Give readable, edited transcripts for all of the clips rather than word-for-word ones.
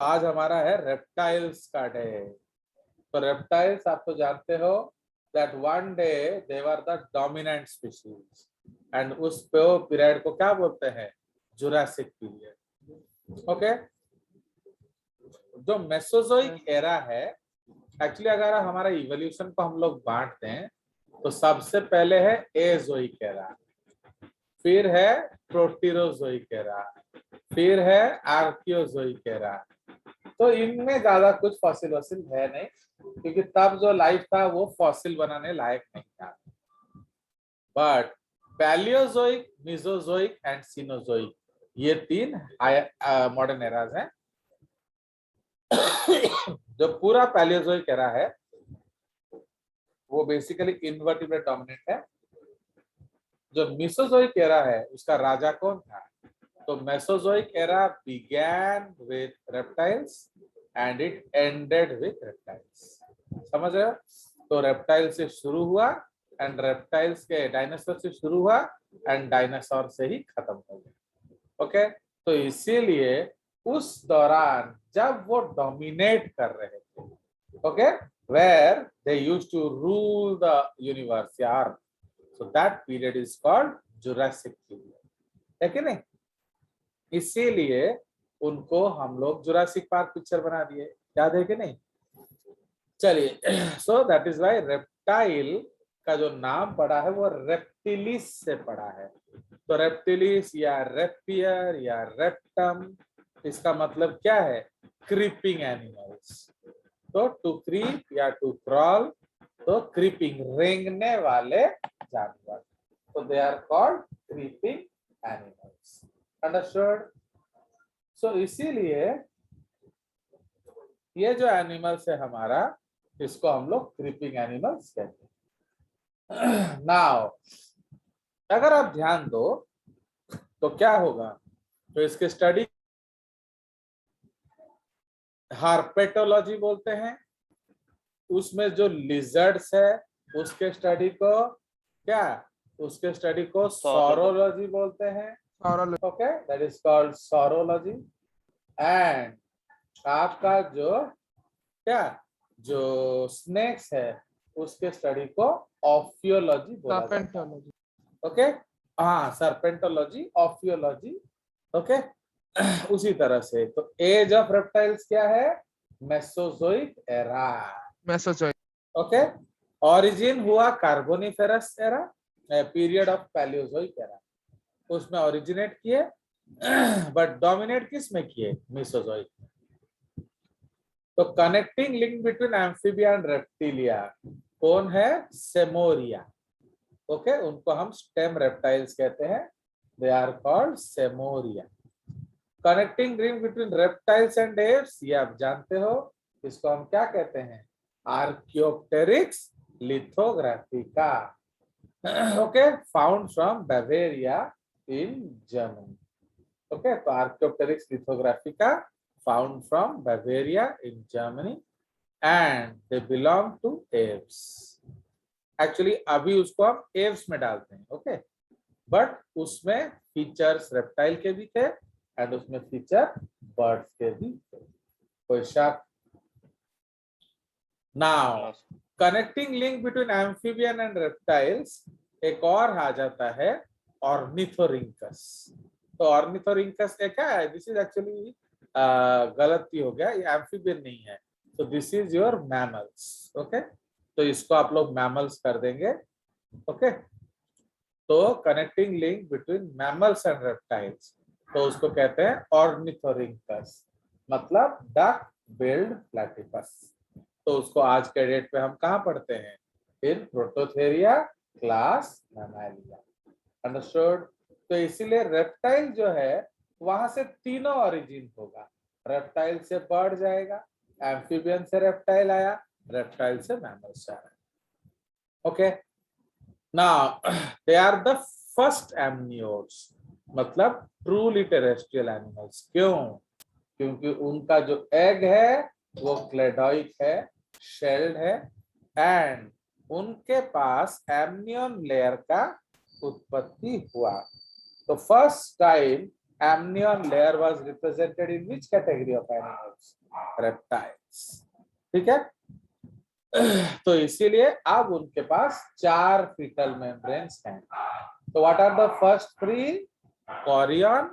आज हमारा है रेप्टाइल्स का डे। तो रेप्टाइल्स आप तो जानते हो that one day they were the dominant species and उस पीरियड को क्या बोलते हैं, जुरासिक पीरियड। ओके, जो मेसोजोइक एरा है, एक्चुअली अगर हमारा इवोल्यूशन को हम लोग बांटते हैं तो सबसे पहले है एजोइक एरा, फिर है प्रोटीरोजोइक एरा, फिर है आर्कियोजोइक एरा। तो इनमें ज्यादा कुछ फॉसिल वॉसिल है नहीं, क्योंकि तब जो लाइफ था वो फॉसिल बनाने लायक नहीं था। बट पैलियोजोइक, मिजोजोइक एंड सिनोजोइक, ये तीन मॉडर्न एराज हैं। जो पूरा पैलियोजोइक एरा है वो बेसिकली इनवर्टिब्रेट डोमिनेंट है। जो मेसोजोइक एरा है उसका राजा कौन था? तो Mesozoic era began with reptiles and it ended with reptiles. समझ रहे हो? तो रेप्टाइल से शुरू हुआ एंड रेप्टाइल्स के डायनासोर से शुरू हुआ एंड डायनासोर से ही खत्म हो गया। ओके, तो इसीलिए उस दौरान जब वो डोमिनेट कर रहे थे, okay, where they used to rule the universe या earth, so that period is called Jurassic period, है कि नहीं? इसीलिए उनको हम लोग जुरासिक पार्क पिक्चर बना दिए, याद है कि नहीं? चलिए, so that is why reptile का जो नाम पड़ा है वो रेप्टिलिस से पड़ा है। तो रेप्टिलिस या रेपियर या रेप्टम, इसका मतलब क्या है? Creeping animals. तो टू क्रीप या टू क्रॉल, तो क्रीपिंग, रेंगने वाले जानवर, तो they are called creeping animals. Understood? So इसीलिए ये जो एनिमल्स है हमारा, इसको हम लोग क्रीपिंग एनिमल्स कहते हैं। नाउ अगर आप ध्यान दो तो क्या होगा, तो इसके स्टडी हार्पेटोलॉजी बोलते हैं। उसमें जो लिजर्ड्स है उसके स्टडी को क्या, उसके स्टडी को सॉरोलॉजी बोलते हैं। Okay, that is called saurology. And आपका जो क्या, जो स्नेक्स है उसके स्टडी को ऑफियोलॉजी बोला जाता है। ओके, हाँ, सर्पेंटोलॉजी, ऑफियोलॉजी। ओके, उसी तरह से तो एज ऑफ रेप्टाइल्स क्या है? Mesozoic era. Mesozoic. Okay, origin हुआ Carboniferous era, period of Palaeozoic era, उसमें ओरिजिनेट किए, बट डोमिनेट किस में किए? मेसोजोइक। तो connecting link between Amphibia and Reptilia कौन है? सेमोरिया। ओके, उनको हम स्टेम रेप्टाइल्स कहते हैं, they are called Seymouria. Connecting link between reptiles and Aves, ये आप जानते हो, इसको हम क्या कहते हैं? Archaeopteryx lithographica. Okay, found from Bavaria in Germany. Okay, तो Archaeopteryx lithographica found from Bavaria in Germany and they belong to Aves. Actually अभी उसको हम एव्स में डालते हैं, ओके, बट उसमें फीचर्स रेप्टाइल के भी थे एंड उसमें फीचर बर्ड्स के भी थे। कोई शक? Now connecting link between amphibian and reptiles एक और आ जाता है, ऑर्निथोरिंकस। तो ऑर्निथोरिंकस क्या है? दिस इज एक्चुअली गलती हो गया, ये एम्फीबियन नहीं है, तो this is your mammals. Okay, तो इसको आप लोग मैमल्स कर देंगे। ओके, तो connecting link between mammals and reptiles, तो उसको कहते हैं ऑर्निथोरिंकस, मतलब डक बिल्ड प्लेटिपस। तो उसको आज के डेट पे हम कहाँ पढ़ते हैं? इन प्रोटोथेरिया क्लास मैमालिया। अंडरस्टूड? तो इसीलिए रेप्टाइल जो है वहां से तीनों ओरिजिन होगा, रेप्टाइल से बर्ड जाएगा, एम्फीबियन से रेप्टाइल आया, रेप्टाइल से मैमल्स आया। Okay, now they are the first amniotes, मतलब ट्रूली टेरेस्ट्रियल एनिमल्स। क्यों? क्योंकि उनका जो एग है वो क्लेडोइक है, शेल्ड है, एंड उनके पास एमनियन लेयर का उत्पत्ति हुआ। तो first time amnion layer was represented in which category of animals? Reptiles. ठीक है, तो इसीलिए अब उनके पास 4 फीटल मेम्ब्रेन्स हैं. तो what are the first 3? Chorion,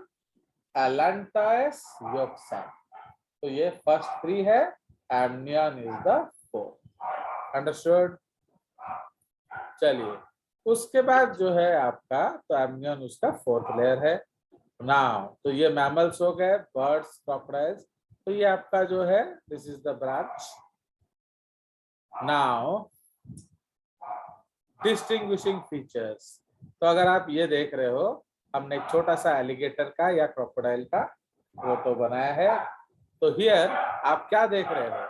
allantois, yolk sac. तो ये फर्स्ट 3 है. Amnion is the 4th. Understood? चलिए, उसके बाद जो है आपका, तो एमनियन उसका 4th लेयर है. नाउ तो ये मैमल्स हो गए, बर्ड्स, क्रोकोडाइल्स. तो ये आपका जो है, this is the branch. Now distinguishing features. तो अगर आप ये देख रहे हो, हमने एक छोटा सा एलिगेटर का या क्रोकोडाइल का फोटो बनाया है. तो हियर आप क्या देख रहे हो?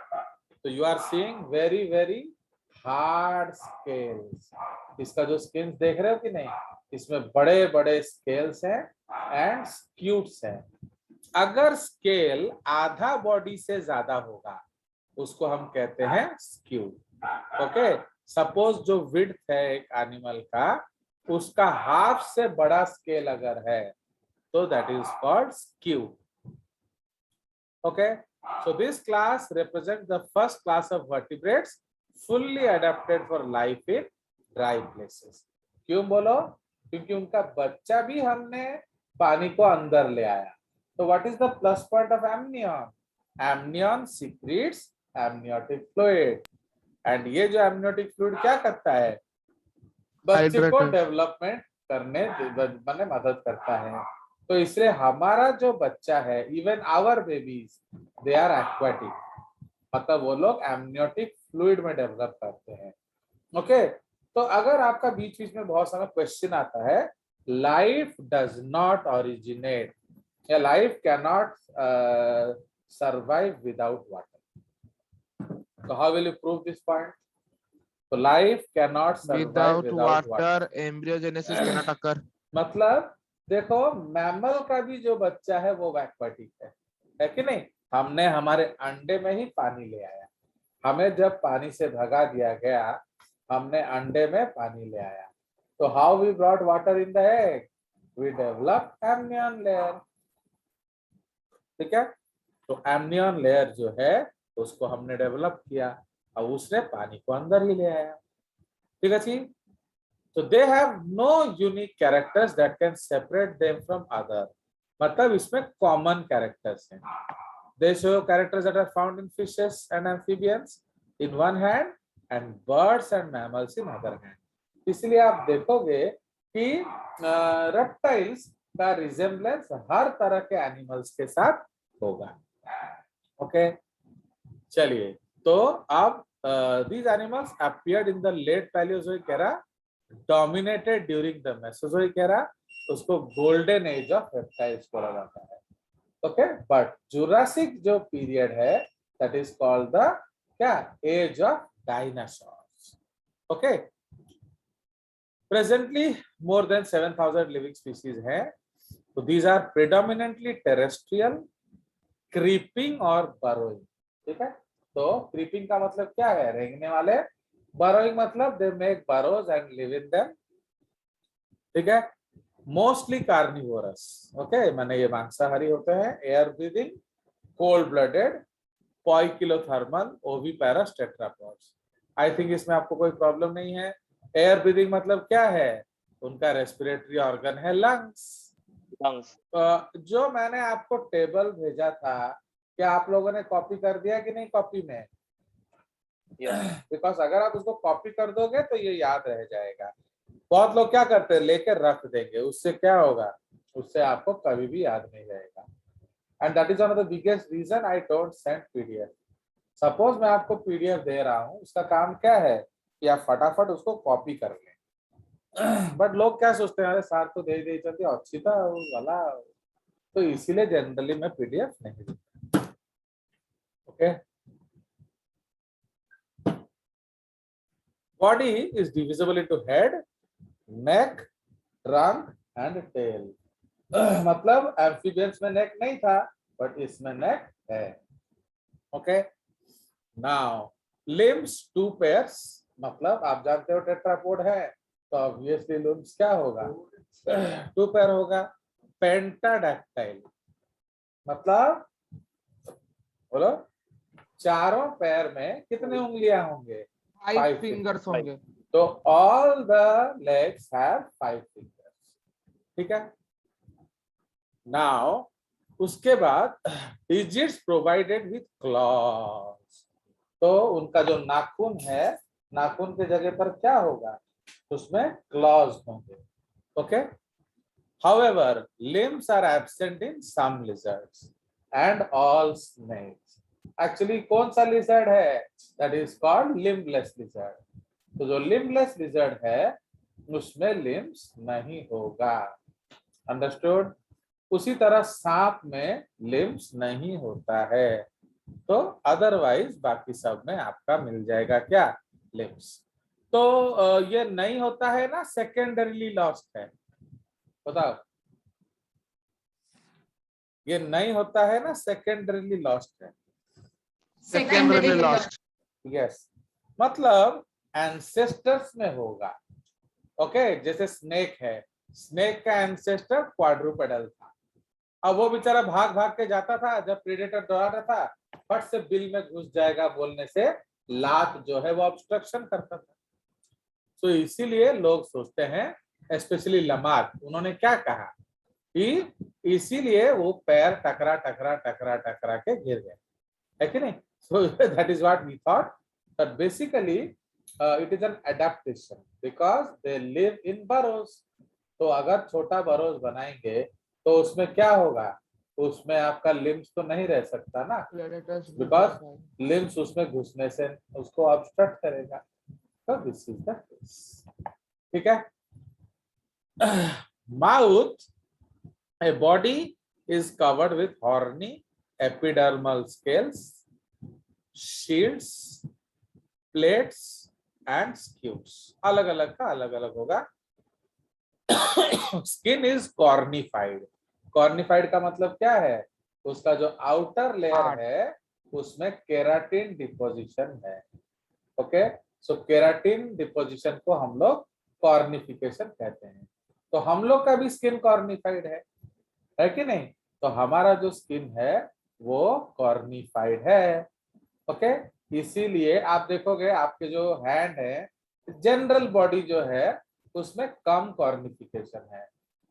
तो you are seeing very very hard scales. इसका जो स्किन देख रहे हो कि नहीं, इसमें बड़े बड़े स्केल्स हैं एंड स्क्यूट्स हैं. अगर स्केल आधा बॉडी से ज्यादा होगा उसको हम कहते हैं स्क्यूट. ओके, सपोज जो विड्थ है एक एनिमल का, उसका हाफ से बड़ा स्केल अगर है तो that is called scute. Okay, so this class represents the first class of vertebrates fully adapted for life in dry places. क्यों बोलो? क्योंकि उनका बच्चा भी हमने पानी को अंदर ले आया. तो what is the plus point of amnion? Amnion secretes amniotic fluid. And ये जो amniotic fluid क्या करता है? बच्चे को डेवलपमेंट करने में मदद करता है. तो इसलिए हमारा जो बच्चा है, even our babies, they are aquatic. मतलब वो लोग एमनियोटिक फ्लूइड में डेवलप करते हैं. ओके, तो अगर आपका बीच बीच में बहुत सारा क्वेश्चन आता है, लाइफ डज नॉट ओरिजिनेट या life can not survive without water. तो how will you prove this point? तो life can not survive without water. Embryogenesis cannot occur. मतलब देखो, मैमल का भी जो बच्चा है वो एक्वाटिक है कि नहीं? हमने हमारे अंडे में ही पानी ले आया. हमें जब पानी से भगा दिया गया, हमने अंडे में पानी ले आया. तो how we brought water in the egg? We develop amnion layer. ठीक है, तो एमनियन लेयर जो है उसको हमने डेवलप किया, और उसने पानी को अंदर ही ले आया. ठीक है जी. So they have no unique characters that can separate them from other. मतलब इसमें common characters हैं. They show characters that are found in fishes and amphibians in one hand and birds and mammals in other hand. इसलिए आप देखोगे कि reptiles का resemblance हर तरह के animals के साथ होगा. Okay? चलिए, तो अब these animals appeared in the late Paleozoic era, dominated during the Mesozoic era. उसको गोल्डन एज ऑफ रेप्टाइल्स बोला जाता है. ओके, बट जुरासिक जो पीरियड है, दैट इज कॉल्ड द क्या? Age of dinosaurs. Okay, presently more than 7000 living species हैं. तो these are predominantly terrestrial, creeping और बरोइंग. ठीक है, तो क्रीपिंग का मतलब क्या है? रेंगने वाले. बरोइंग मतलब they make burrows and live in them. ठीक है, मोस्टली कार्निवोरस. ओके, माने ये मांसाहारी होते हैं. Air breathing, cold blooded, poikilothermal, oviparous, tetrapods. I think इसमें आपको कोई प्रॉब्लम नहीं है. एयर ब्रीदिंग मतलब क्या है? उनका रेस्पिरेटरी ऑर्गन है लंग्स. जो मैंने आपको टेबल भेजा था, क्या आप लोगों ने कॉपी कर दिया कि नहीं कॉपी में? बिकॉज अगर आप उसको कॉपी कर दोगे तो ये याद रह जाएगा. बहुत लोग क्या करते हैं, लेकर रख देंगे. उससे क्या होगा? उससे आपको कभी भी याद नहीं रहेगा. And that is one of the biggest reason I don't send PDF. Suppose मैं आपको पीडीएफ दे रहा हूँ, उसका काम क्या है कि आप फटाफट उसको कॉपी कर लें. बट लोग क्या सोचते हैं, अरे सार तो दे चलती अच्छी था वाला. तो इसीलिए जनरली मैं पीडीएफ नहीं देता. Okay, body is divisible into head, neck, trunk and tail. मतलब एम्फीबियंस में नेक नहीं था, बट इसमें नेक है. Okay, now limbs 2 pairs. मतलब आप जानते हो टेट्रापोड है, तो ऑब्वियसली लिम्स क्या होगा? 2 पेयर होगा. पेंटाडैक्टाइल मतलब बोलो चारों पैर में कितने उंगलियां होंगे? 5 फिंगर्स होंगे। तो all the legs have 5 fingers. ठीक है। नाउ उसके बाद डिजिट्स प्रोवाइडेड विथ क्लॉज, तो उनका जो नाखून है, नाखून के जगह पर क्या होगा? उसमें क्लॉज होंगे। Okay. However limbs are absent in some lizards and all snakes. Actually कौन सा लिजर्ड है? That is called limbless lizard. तो जो लिम्बलेस लिजर्ड है उसमें लिम्स नहीं होगा। अंडरस्टूड? उसी तरह सांप में लिम्स नहीं होता है। तो अदरवाइज बाकी सब में आपका मिल जाएगा क्या? लिम्स। तो ये नहीं होता है ना, सेकेंडरीली लॉस्ट है। बताओ, ये नहीं होता है ना, सेकेंडरीली लॉस्ट है। Secondary lost. यस, मतलब एंसेस्टर्स में होगा। ओके, जैसे स्नेक है, स्नेक का एंसेस्टर क्वाड्रूपेडल था। अब वो बेचारा भाग भाग के जाता था, जब प्रेडेटर दौड़ा रहा था फट से बिल में घुस जाएगा बोलने से लात जो है वो ऑब्स्ट्रक्शन करता था। तो इसीलिए लोग सोचते हैं, स्पेशली लमार्क, उन्होंने क्या कहा कि इसीलिए वो पैर टकरा टकरा टकरा टकरा के गिर गए, है कि नहीं? So that is what we thought, that basically it is an adaptation because they live in burrows. तो अगर छोटा बरोज बनाएंगे तो उसमें क्या होगा? उसमें आपका लिम्स तो नहीं रह सकता ना, बिकॉज लिम्स उसमें घुसने से उसको ऑब्स्ट्रक्ट करेगा। तो दिस इज द केस। ठीक है। Mouth, a body is covered with horny epidermal scales, shields, plates and scutes। अलग अलग का अलग अलग होगा। Skin is cornified. कॉर्निफाइड का मतलब क्या है? उसका जो आउटर लेयर है उसमें केराटिन डिपोजिशन है। ओके, सो केराटिन डिपोजिशन को हम लोग कॉर्निफिकेशन कहते हैं। तो हम लोग का भी स्किन कॉर्निफाइड है कि नहीं? तो हमारा जो स्किन है वो कॉर्निफाइड है। ओके, इसीलिए आप देखोगे आपके जो हैंड है, जनरल बॉडी जो है उसमें कम कॉर्निफिकेशन है,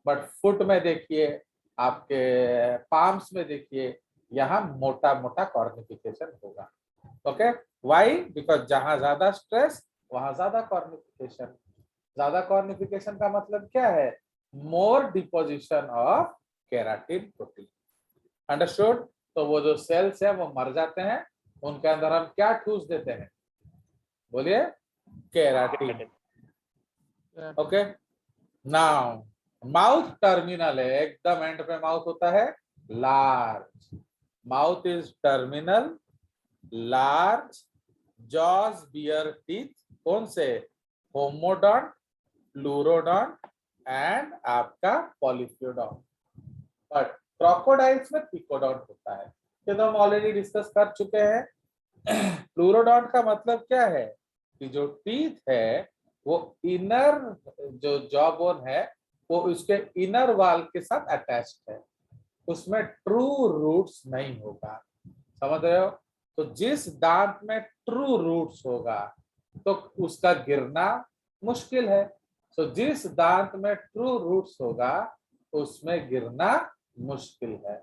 बट फुट में देखिए, आपके पाम्स में देखिए, यहाँ मोटा मोटा कॉर्निफिकेशन होगा। Okay, why? बिकॉज जहां ज्यादा स्ट्रेस वहां ज्यादा कॉर्निफिकेशन। ज्यादा कॉर्निफिकेशन का मतलब क्या है? More deposition of keratin protein. Understood? तो वो जो सेल्स है वो मर जाते हैं, उनके अंदर हम क्या ठूस देते हैं? बोलिए, keratin. Okay, now mouth terminal है, एकदम एंड पे माउथ होता है large. Mouth is terminal, large, jaws bear teeth, कौन से? होमोडॉन्ट, प्लूरोडॉन्ट एंड आपका पॉलीफ्यूडॉन्ट। बट क्रोकोडाइल्स में पिकोडॉन्ट होता है, ये तो हम ऑलरेडी डिस्कस कर चुके हैं। प्लूरोडॉन्ट का मतलब क्या है? कि जो टीथ है वो इनर जो जॉ बोन है वो उसके इनर वाल के साथ अटैच्ड है, उसमें ट्रू रूट्स नहीं होगा। समझ रहे हो? तो जिस दांत में ट्रू रूट्स होगा तो उसका गिरना मुश्किल है। तो जिस दांत में ट्रू रूट्स होगा उसमें गिरना मुश्किल है,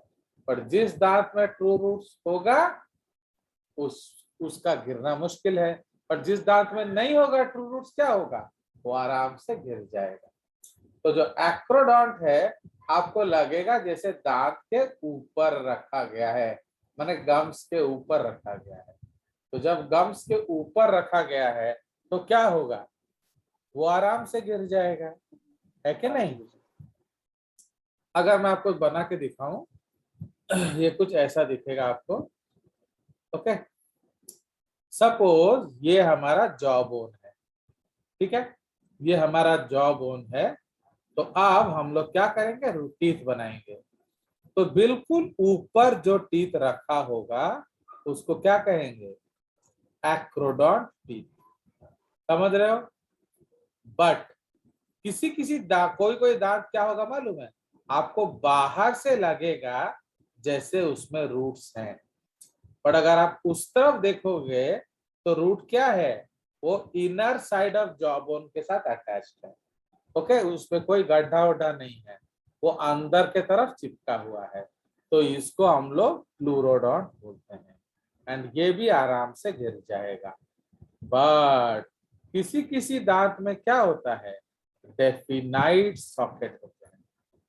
पर जिस दांत में ट्रू रूट्स होगा उसका गिरना मुश्किल है। पर जिस दांत में नहीं होगा ट्रू रूट्स, क्या होगा? वो आराम से गिर जाएगा। तो जो एक्रोडॉन्ट है आपको लगेगा जैसे दांत के ऊपर रखा गया है, माने गम्स के ऊपर रखा गया है। तो जब गम्स के ऊपर रखा गया है तो क्या होगा? वो आराम से गिर जाएगा, है कि नहीं? अगर मैं आपको बना के दिखाऊं, ये कुछ ऐसा दिखेगा आपको। ओके, सपोज ये हमारा जॉ बोन है, ठीक है, ये हमारा जॉ बोन है। तो अब हम लोग क्या करेंगे? टीथ बनाएंगे। तो बिल्कुल ऊपर जो टीथ रखा होगा उसको क्या कहेंगे? एक्रोडॉन्ट टीथ। समझ रहे हो? बट किसी किसी दांत, कोई कोई दांत क्या होगा मालूम है? आपको बाहर से लगेगा जैसे उसमें रूट्स हैं, पर अगर आप उस तरफ देखोगे तो रूट क्या है, वो inner side of jaw bone के साथ अटैच्ड है। ओके, उसमें कोई गड्ढा वड्ढा नहीं है, वो अंदर के तरफ चिपका हुआ है, तो इसको हम लोग प्लूरोडोंट बोलते हैं। एंड ये भी आराम से गिर जाएगा। बट किसी किसी दांत में क्या होता है, डेफिनाइट सॉकेट होते हैं,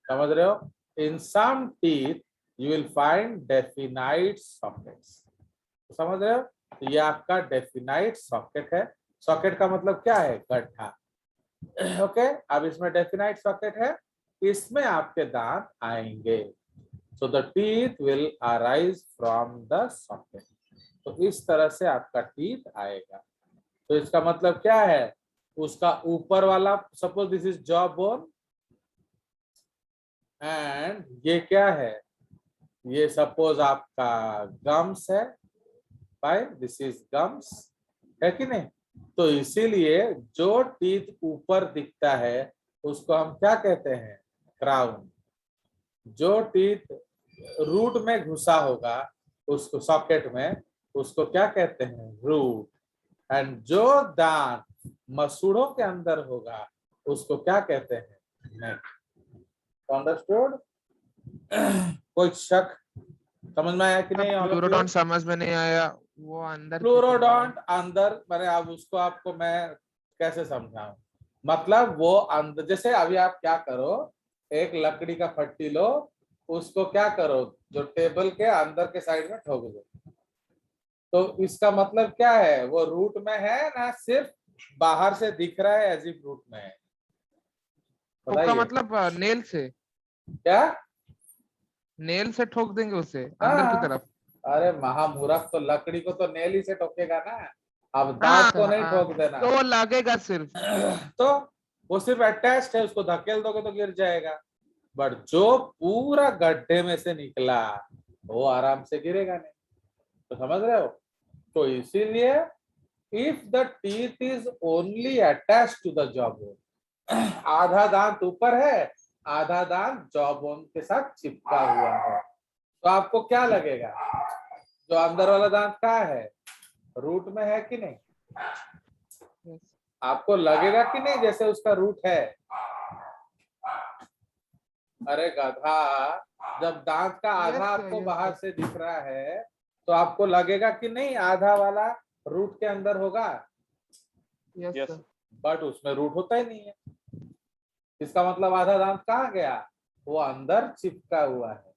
समझ रहे हो? In some teeth you will find definite sockets, समझ रहे हो? तो ये आपका डेफिनाइट सॉकेट है। सॉकेट का मतलब क्या है, गड्ढा। ओके, अब इसमें डेफिनाइट सॉकेट है, इसमें आपके दांत आएंगे। So the teeth will arise from the socket. तो इस तरह से आपका टीथ आएगा। तो इसका मतलब क्या है, उसका ऊपर वाला, suppose this is jaw bone, and ये क्या है, ये सपोज आपका गम्स है, भाई दिस इज गम्स, है कि नहीं? तो इसीलिए जो टीथ ऊपर दिखता है उसको हम क्या कहते हैं, क्राउन। जो टीथ रूट में घुसा होगा उसको, सॉकेट में, उसको क्या कहते हैं, रूट। एंड जो दांत मसूड़ों के अंदर होगा उसको क्या कहते हैं, नेक। अंडरस्टूड? कोई शक, समझ में आया कि नहीं ऑल ऑफ यू? प्लूरोडोंट समझ में नहीं आया, वो अंदर प्लूरोडोंट अंदर, मैंने अब उसको आपको मैं कैसे समझाऊं, मतलब वो अंदर, जैसे अभी आप क्या करो, एक लकड़ी का फट्टी लो, उसको क्या करो, जो टेबल के अंदर के साइड में ठोक दो, तो इसका मतलब क्या है, वो रूट में है ना, सिर्फ बाहर से दिख रहा है एज इफ रूट में है? का बताइए मतलब नेल से, क्या? नेल से ठोक देंगे उसे अंदर की हाँ, तरफ। अरे महामूर्ख, तो लकड़ी को तो नेल ही से ठोकेगा ना, अब दांत हाँ को नहीं ठोक देना। तो वो लगेगा सिर्फ। तो वो सिर्फ अटैच्ड है, उसको धकेल दोगे तो गिर जाएगा। बट जो पूरा गड्ढे में से निकला वो आराम से गिरेगा नहीं, तो समझ रहे हो? तो इसीलिए if the teeth is only attach to the jaw bone, आधा दांत ऊपर है, आधा दांत जॉ बोन के साथ चिपका हुआ है, तो आपको क्या लगेगा, जो अंदर वाला दांत कहाँ है, रूट में है कि नहीं? आपको लगेगा कि नहीं जैसे उसका रूट है? अरे गधा, जब दांत का आधा आपको बाहर से दिख रहा है तो आपको लगेगा कि नहीं आधा वाला रूट के अंदर होगा? यस बट उसमें रूट होता ही नहीं है, इसका मतलब आधा दांत कहाँ गया, वो अंदर चिपका हुआ है,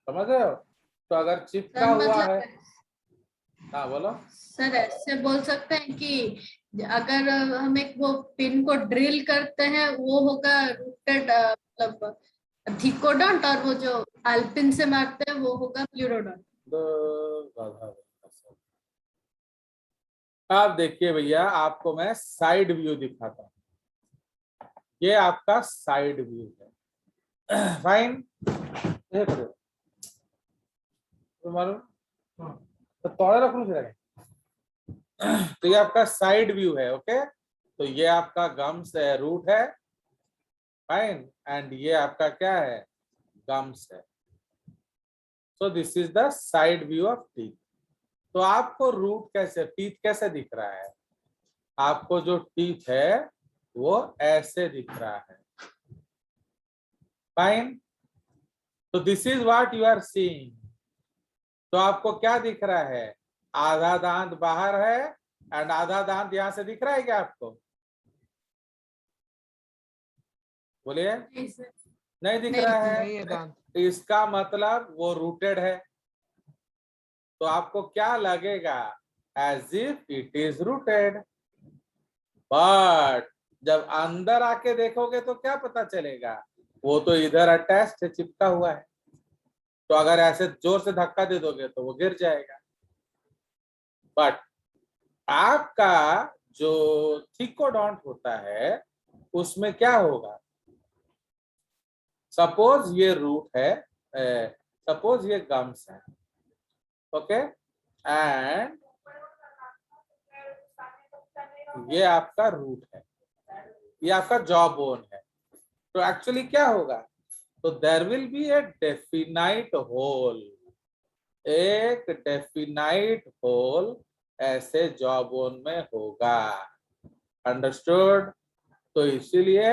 समझ रहे हो? तो अगर चिपका सर हुआ है, मतलब हाँ बोलो। सर ऐसे बोल सकते हैं कि अगर हम एक वो पिन को ड्रिल करते हैं वो होगा रूटेड, मतलब थिकोडोंट, और वो जो एल्पिन से मारते हैं वो होगा प्लूरोडोंट। आप देखिए भैया, आपको मैं साइड व्यू दिखाता हूँ, ये आपका साइड व्यू है। फाइन, देख लो तुम्हारा तो तोड़े रख लूँ। तो ये आपका साइड व्यू है, ओके। तो ये आपका गम्स है, रूट है, फाइन, एंड ये आपका क्या है, गम्स है। So this is the side view of teeth. तो आपको रूट कैसे, टीथ कैसे दिख रहा है, आपको जो टीथ है वो ऐसे दिख रहा है, फाइन। तो this is what you are seeing. तो आपको क्या दिख रहा है, आधा दांत बाहर है एंड आधा दांत यहां से दिख रहा है क्या आपको, बोलिए? नहीं दिख रहा नहीं है है, दांत। इसका मतलब वो रूटेड है, तो आपको क्या लगेगा, as if it is rooted. But जब अंदर आके देखोगे तो क्या पता चलेगा, वो तो इधर अटैच्ड है, चिपका हुआ है, तो अगर ऐसे जोर से धक्का दे दोगे तो वो गिर जाएगा। बट आपका जो थिकोडोंट होता है उसमें क्या होगा, सपोज ये रूट है, सपोज ये गम्स है, ओके, एंड ये आपका रूट है, ये आपका जॉ बोन है। तो एक्चुअली क्या होगा, तो there will be a definite hole, एक डेफिनाइट होल ऐसे जॉ बोन में होगा। अंडरस्टूड? तो इसीलिए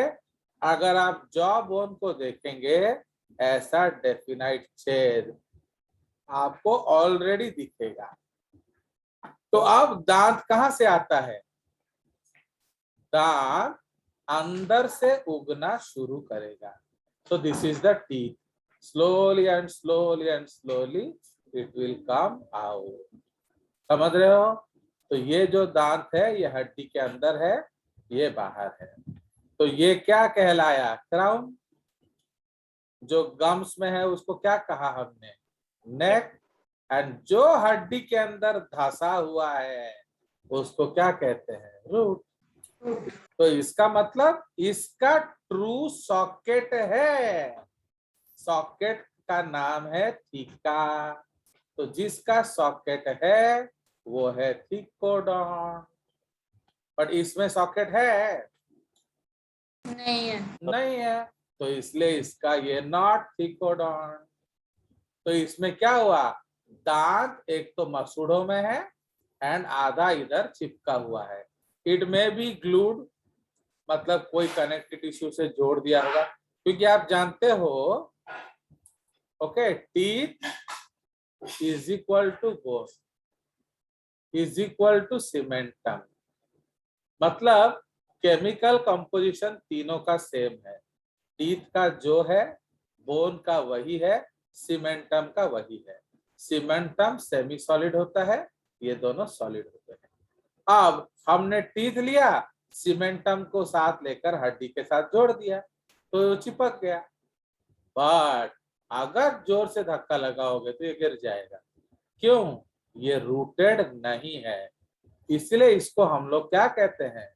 अगर आप जॉ बोन को देखेंगे ऐसा डेफिनाइट छेद आपको ऑलरेडी दिखेगा। तो अब दांत कहां से आता है? दांत अंदर से उगना शुरू करेगा। तो this is the teeth, slowly and slowly and slowly it will come out. समझ रहे हो? तो ये जो दांत है ये हड्डी के अंदर है, ये बाहर है। तो ये क्या कहलाया? क्राउन। जो गम्स में है उसको क्या कहा हमने? नेक। एंड जो हड्डी के अंदर धंसा हुआ है उसको क्या कहते हैं? रूट। तो इसका मतलब इसका ट्रू सॉकेट है, सॉकेट का नाम है थीका। तो जिसका सॉकेट है वो है थीकोडॉन। बट इसमें सॉकेट है? नहीं है। नहीं है, तो इसलिए इसका ये नॉट थीकोडॉन। तो इसमें क्या हुआ? दांत एक तो मसूड़ों में है एंड आधा इधर चिपका हुआ है। इट में बी ग्लूड, मतलब कोई कनेक्टिव टिश्यू से जोड़ दिया होगा, क्योंकि आप जानते हो okay, teeth is equal to bone is equal to cementum. मतलब केमिकल कंपोजिशन तीनों का सेम है। टीथ का जो है, बोन का वही है, सीमेंटम का वही है। सीमेंटम सेमी सॉलिड होता है, ये दोनों सॉलिड होते हैं। अब हमने टीथ लिया, सीमेंटम को साथ लेकर हड्डी के साथ जोड़ दिया तो चिपक गया। बट अगर जोर से धक्का लगाओगे तो ये गिर जाएगा। क्यों? ये रूटेड नहीं है, इसलिए इसको हम लोग क्या कहते हैं?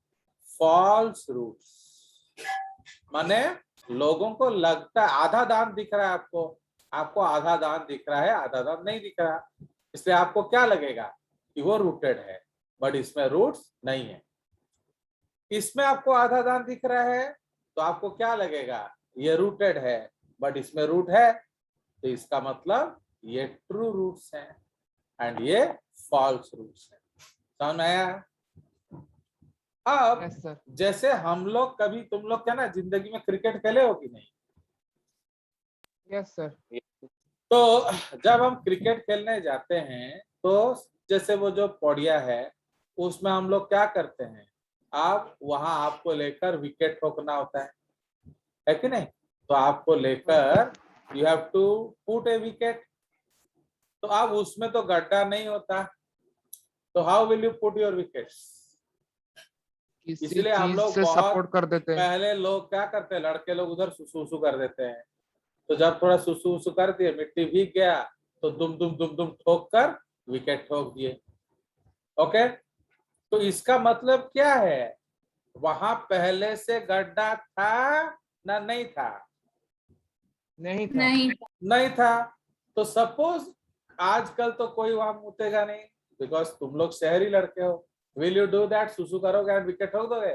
False roots. माने लोगों को लगता है आधा दांत दिख रहा है, आपको आधा दांत दिख रहा है, आधा दांत नहीं दिख रहा, इसलिए आपको क्या लगेगा कि वो रूटेड है, बट इसमें रूट्स नहीं है। इसमें आपको आधा दांत दिख रहा है तो आपको क्या लगेगा? ये रूटेड है, बट इसमें रूट है, तो इसका मतलब ये ट्रू रूट्स हैं एंड ये फॉल्स रूट्स हैं। समझ में आया? अब यस सर। जैसे हम लोग कभी, तुम लोग क्या ना जिंदगी में क्रिकेट खेले हो कि नहीं? Yes sir. तो जब हम क्रिकेट खेलने जाते हैं तो जैसे वो जो पौड़िया है उसमें हम लोग क्या करते हैं? आप वहां आपको लेकर विकेट ठोकना होता है कि नहीं? तो आपको लेकर you have to put a wicket. तो अब उसमें तो गड्ढा नहीं होता, तो how will you put your wickets? किसी इसलिए हम चीज लोग से बहुत सपोर्ट कर देते हैं। पहले लोग क्या करते हैं, लड़के लोग उधर सुसु कर देते हैं। तो जब थोड़ा सुसु कर दिए, मिट्टी भीग गया तो दुम दुम दुम दुम ठोक कर विकेट ठोक दिए। ओके, तो इसका मतलब क्या है? वहां पहले से गड्ढा था ना नहीं था? नहीं था। नहीं। नहीं था। तो सपोज आजकल तो कोई वहां मुतेगा नहीं, बिकॉज तुम लोग शहरी लड़के हो। Will you do that? सुसु करोगे एंड विकेट ठोक दोगे?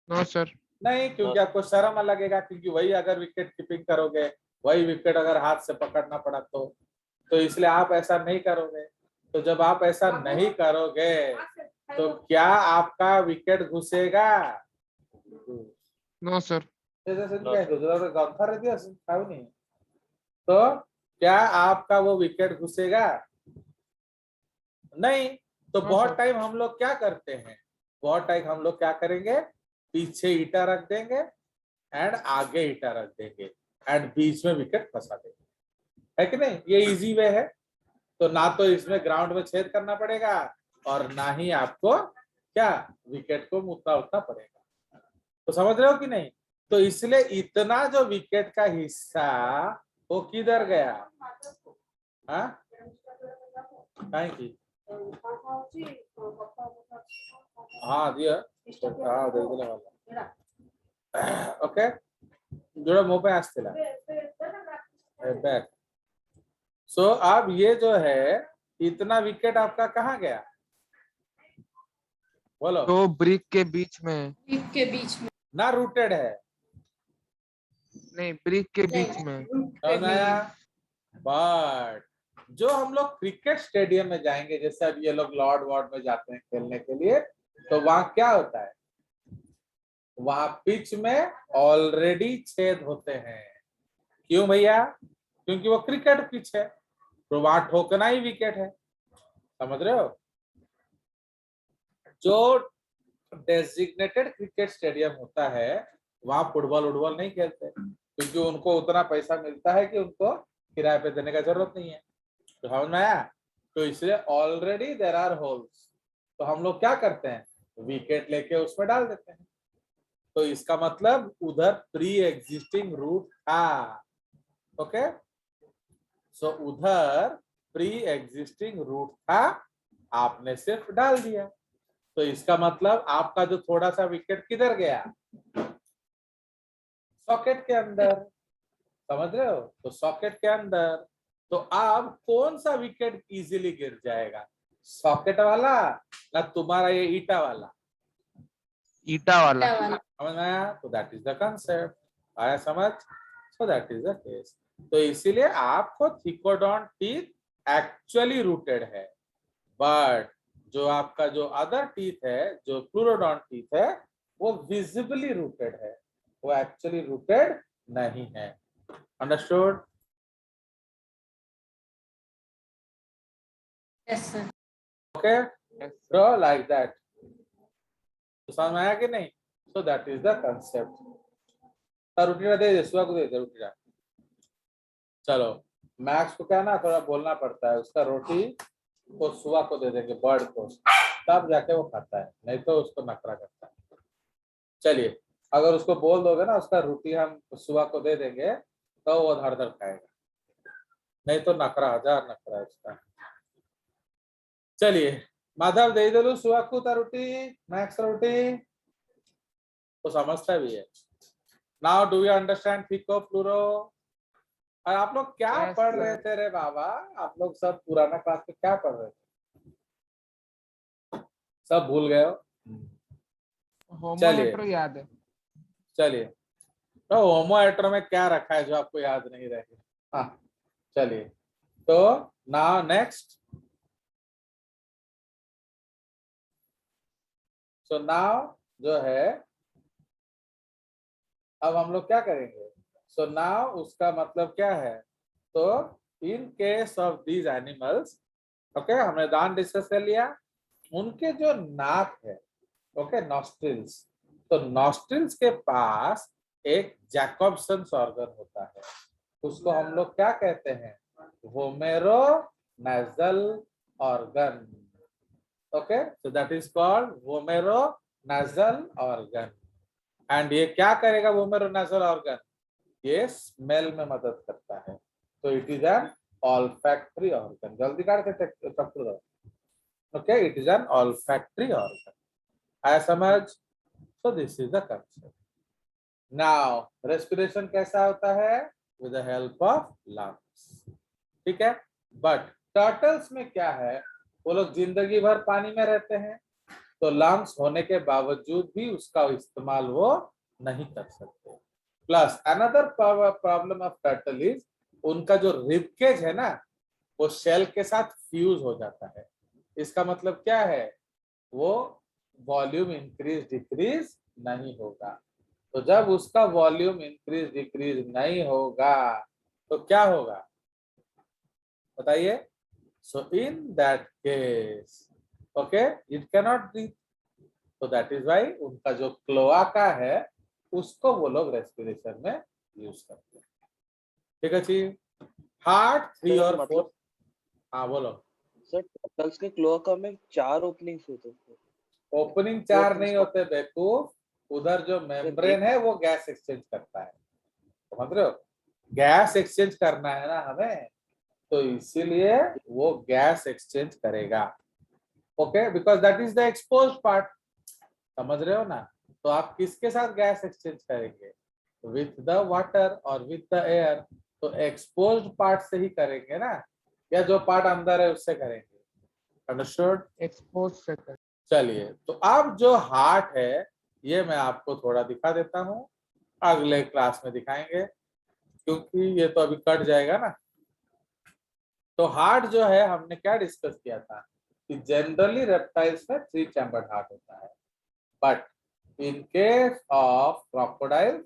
No sir. नहीं, क्योंकि आपको शर्म लगेगा, क्योंकि वही अगर विकेट कीपिंग करोगे, वही विकेट अगर हाथ से पकड़ना पड़ा तो इसलिए आप ऐसा नहीं करोगे। तो जब आप ऐसा नहीं करोगे तो क्या आपका विकेट घुसेगा? No sir. तो क्या आपका वो विकेट घुसेगा? नहीं। तो हाँ, बहुत सर। टाइम हम लोग क्या करते हैं, बहुत टाइम हम लोग क्या करेंगे, पीछे ईटा रख देंगे एंड आगे ईटा रख देंगे एंड बीच में विकेट फंसा देंगे, है कि नहीं? ये इजी वे है। तो ना तो इसमें ग्राउंड में छेद करना पड़ेगा और ना ही आपको क्या विकेट को मुतना उठना पड़ेगा। तो समझ रहे हो कि नहीं? तो इसलिए इतना जो विकेट का हिस्सा वो किधर गया? हाँ, थैंक यू। हाँ दिया, हाँ दे दिला वाला। ओके, जोड़ा मुंह पे आस्ते ला बैक। सो अब ये जो है इतना विकेट आपका कहाँ गया? बोलो। दो ब्रिक के बीच में। एक के बीच में। ना रूटेड है, नहीं, ब्रिक के बीच में। समझ में आया? बट जो हम लोग क्रिकेट स्टेडियम में जाएंगे, जैसे अब ये लोग लॉर्ड वार्ड में जाते हैं खेलने के लिए, तो वहां क्या होता है, वहां पिच में ऑलरेडी छेद होते हैं। क्यों भैया? क्योंकि वो क्रिकेट पिच है, तो वहां ठोकना ही विकेट है। समझ रहे हो? जो डेजिग्नेटेड क्रिकेट स्टेडियम होता है वहां फुटबॉल उटबॉल नहीं खेलते, क्योंकि उनको उतना पैसा मिलता है कि उनको किराए पे देने का जरूरत नहीं है। तो समझ में आया? तो इसलिए ऑलरेडी देयर आर होल्स, तो हम लोग क्या करते हैं, विकेट लेके उसमें डाल देते हैं। तो इसका मतलब उधर प्री एग्जिस्टिंग रूट था। ओके, सो उधर प्री एग्जिस्टिंग रूट था, आपने सिर्फ डाल दिया। तो इसका मतलब आपका जो थोड़ा सा विकेट किधर गया, सॉकेट के अंदर। समझ रहे हो? तो सॉकेट के अंदर, तो अब कौन सा विकेट इजीली गिर जाएगा, सॉकेट वाला ना तुम्हारा ये ईटा वाला? ईटा वाला। समझ में आया? तो दैट इज द कंसेप्ट। आया समझ? सो दैट इज द केस। तो इसीलिए आपको थिकोडॉन टीथ एक्चुअली रूटेड है, बट जो आपका जो अदर टीथ है, जो प्लूरोडॉन टीथ है, वो विजिबली रूटेड है, वो एक्चुअली रूटेड नहीं है। Understood? Yes sir. Okay, so like that। तो समझ में आया कि नहीं? so that is the concept। रूटीना दे दे, सुबह को दे दे रूटीना। चलो, मैक्स को क्या ना थोड़ा बोलना पड़ता है, उसका रोटी को सुबह को दे देंगे, बर्ड को, तब जाके वो खाता है, नहीं तो उसको नखरा करता है। चलिए, अगर उसको बोल दोगे ना उसका रोटी हम सुबह को दे देंगे, तो वो धड़ धड़ खाएगा, नहीं तो नखरा, हजार नखरा है उसका। चलिए, माधव दे दो सुबह को रोटी, मैक्स रोटी तो समझता भी है। Now do you understand Fico fluoro? और आप लोग क्या Yes, पढ़ sir। रहे थे रे बाबा? आप लोग सब पुराना क्लास में क्या पढ़ रहे थे? सब भूल गए हो? होमो चलिए हेट्रो याद है। चलिए, तो होमो हेट्रो में क्या रखा है जो आपको याद नहीं रहेगा? हाँ, चलिए, तो नाउ नेक्स्ट। सो नाउ जो है, अब हम लोग क्या करेंगे? सो नाउ उसका मतलब क्या है? तो in case of these animals, okay, हमने दांत डिस्कस कर लिया। उनके जो नाक है, ओके, नॉस्ट्रिल्स, तो नॉस्ट्रिल्स के पास एक जैकॉब्सन ऑर्गन होता है, उसको हम लोग क्या कहते हैं? Vomeronasal organ. Okay, so that is called vomeronasal organ. And ये क्या करेगा वोमेरो नाजल ऑर्गन? ये स्मेल में मदद करता है। तो it is N olfactory organ. जल्दी काट के चक्कर दो। Okay, it is N olfactory organ. आया समझ? So this is the concept. Now respiration कैसा होता है? With the help of lungs। ठीक है, बट टर्टल्स में क्या है, वो लोग जिंदगी भर पानी में रहते हैं, तो लंग्स होने के बावजूद भी उसका इस्तेमाल वो नहीं कर सकते। Plus another problem of turtle is, उनका जो रिबकेज है ना, वो शेल के साथ फ्यूज हो जाता है। इसका मतलब क्या है? वो वॉल्यूम इंक्रीज डिक्रीज नहीं होगा। तो जब उसका वॉल्यूम इंक्रीज डिक्रीज नहीं होगा तो क्या होगा बताइए? So in that case, okay, it cannot breathe. तो दैट इज व्हाई उनका जो क्लोआका है उसको वो लोग रेस्पिरेशन में यूज करते हैं। ठीक है जी। हार्ट 3 और 4। हाँ बोलो। सर टर्टल्स के क्लोआका में 4 ओपनिंग्स होते हैं। ओपनिंग 4 नहीं होते बेवकूफ, उधर जो मेम्ब्रेन है वो गैस एक्सचेंज करता है, समझ रहे हो? गैस एक्सचेंज करना है ना हमें, तो इसीलिए वो गैस एक्सचेंज करेगा। Okay, because that is the exposed part. समझ रहे हो ना? तो आप किसके साथ गैस एक्सचेंज करेंगे? विथ द वाटर और विथ द एयर। तो एक्सपोज्ड पार्ट से ही करेंगे ना, या जो पार्ट अंदर है उससे करेंगे? अंडरस्टूड? एक्सपोज से कर। चलिए, तो अब जो हार्ट है ये मैं आपको थोड़ा दिखा देता हूं। अगले क्लास में दिखाएंगे, क्योंकि ये तो अभी कट जाएगा ना। तो हार्ट जो है हमने क्या डिस्कस किया था कि जनरली रेप्टाइल्स में 3 चैम्बर्ड हार्ट होता है, but in case of crocodile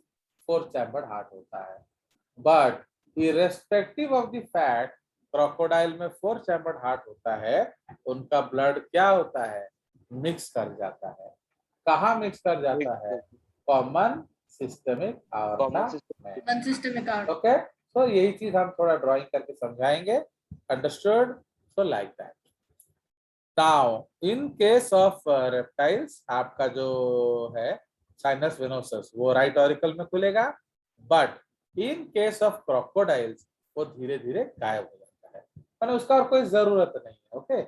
4 chambered heart होता है। But irrespective of the fact crocodile में 4 चैम्बर्ड हार्ट होता है, उनका ब्लड क्या होता है, मिक्स कर जाता है। कहाँ मिक्स कर जाता है, कॉमन सिस्टमिक कॉमन आवर्ता सिस्टम में। One systemic art. ओके, तो यही चीज हम थोड़ा ड्राइंग करके समझाएंगे। Understood? So like that. Now in case of reptiles आपका जो है साइनस वेनोसस वो राइट ऑरिकल में खुलेगा, but in case of crocodiles वो धीरे धीरे गायब हो जाता है, माने उसका और कोई जरूरत नहीं है। Okay,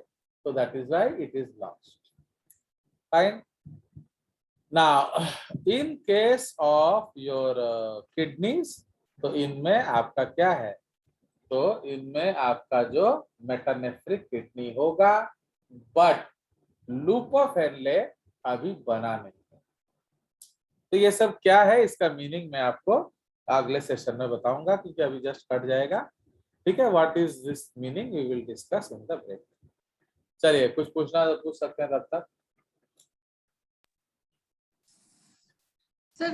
so that is why it is lost. Fine. Now, in case of your kidneys, तो इनमें आपका क्या है, तो इनमें आपका जो मेटानेफ्रिक किडनी होगा, बट लूप ऑफ हेनले अभी बना नहीं है। तो ये सब क्या है, इसका मीनिंग मैं आपको अगले सेशन में बताऊंगा, क्योंकि अभी जस्ट कट जाएगा। ठीक है, what is this meaning we will discuss in the break. चलिए, कुछ पूछना तो पूछ सकते हैं तब तक। Sir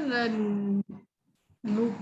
loop